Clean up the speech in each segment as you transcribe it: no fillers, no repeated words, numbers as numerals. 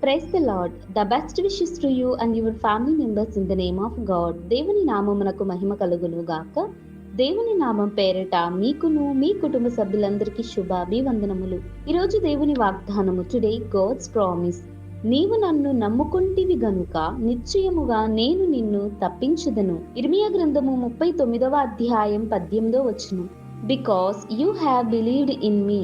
Praise the Lord. The best wishes to you and your family members in the name of God. దేవుని నామమునకు మహిమ కలుగును గాక. దేవుని నామం పేరిట మీకును మీ కుటుంబ సభ్యులందరికీ శుభాభివందనములు. ఈరోజు దేవుని వాగ్దానము టుడే గాడ్స్ ప్రామిస్. నీవు నన్ను నమ్ముకుంటివి గనుక నిశ్చయముగా నేను నిన్ను తప్పించుదను. ఇర్మియా గ్రంథము 39వ అధ్యాయం 18వ వచనం. Because you have believed in me,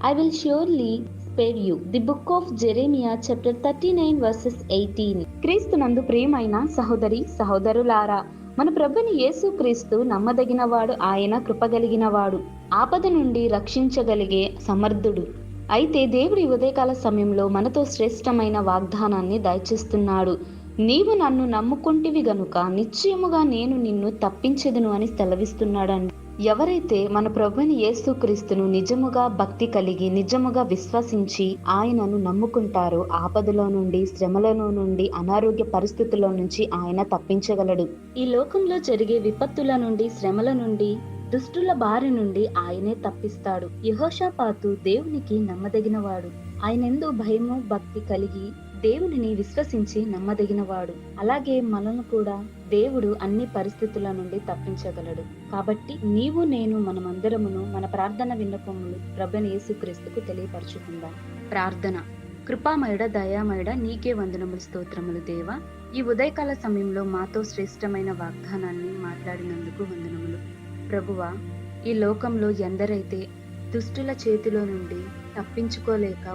I will surely spare you. The book of Jeremiah chapter 39 verses 18. క్రీస్తునందు ప్రియమైన సహోదరి సహోదరులారా, మన ప్రభుని యేసు క్రీస్తు నమ్మదగినవాడు, ఆయన కృపగలిగినవాడు, ఆపద నుండి రక్షించగలిగే సమర్థుడు. అయితే దేవుడి ఉదయకాల సమయంలో మనతో శ్రేష్టమైన వాగ్దానాన్ని దయచేస్తున్నాడు. నీవు నన్ను నమ్ముకుంటివి గనుక నిశ్చయముగా నేను నిన్ను తప్పించెదను అని సెలవిస్తున్నాడండి. ఎవరైతే మన ప్రభుని యేసుక్రీస్తును నిజముగా భక్తి కలిగి నిజముగా విశ్వసించి ఆయనను నమ్ముకుంటారో ఆపదలో నుండి, శ్రమలలో నుండి, అనారోగ్య పరిస్థితుల్లో నుంచి ఆయన తప్పించగలడు. ఈ లోకంలో జరిగే విపత్తుల నుండి, శ్రమల నుండి, దుష్టుల బారి నుండి ఆయనే తప్పిస్తాడు. యెహోషాపాతు దేవునికి నమ్మదగినవాడు. ఆయనెందు భయము భక్తి కలిగి దేవునిని విశ్వసించి నమ్మదగినవాడు. అలాగే మనల్ని కూడా దేవుడు అన్ని పరిస్థితుల నుండి తప్పించగలడు. కాబట్టి నీవు నేను మనమందరమును మన ప్రార్థన విన్నపములు ప్రభువైన యేసుక్రీస్తుకు తెలియపరచుకుందాం. ప్రార్థన. కృపామయుడ, దయామయుడ, నీకే వందనములు, స్తోత్రములు దేవా. ఈ ఉదయకాల సమయంలో మాతో శ్రేష్టమైన వాగ్దానాన్ని మాట్లాడినందుకు వందనములు. ప్రభువా, ఈ లోకంలో ఎందరైతే దుష్టుల చేతిలో నుండి తప్పించుకోలేక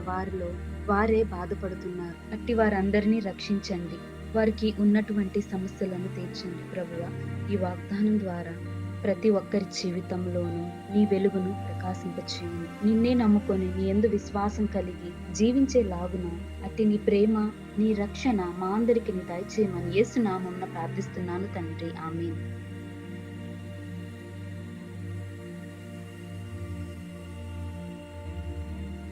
వారే బాధపడుతున్నారు, అట్టి వారందరినీ రక్షించండి. వారికి ఉన్నటువంటి సమస్యలను తీర్చండి. ప్రభువా, ఈ వాగ్దానం ద్వారా ప్రతి ఒక్కరి జీవితంలోనూ నీ వెలుగును ప్రకాశింపచేయండి. నిన్నే నమ్ముకొని నీ యందు విశ్వాసం కలిగి జీవించేలాగున అట్టి నీ ప్రేమ, నీ రక్షణ మా అందరికి దయచేయమని యేసు నామమున ప్రార్థిస్తున్నాను తండ్రి. ఆమేన్.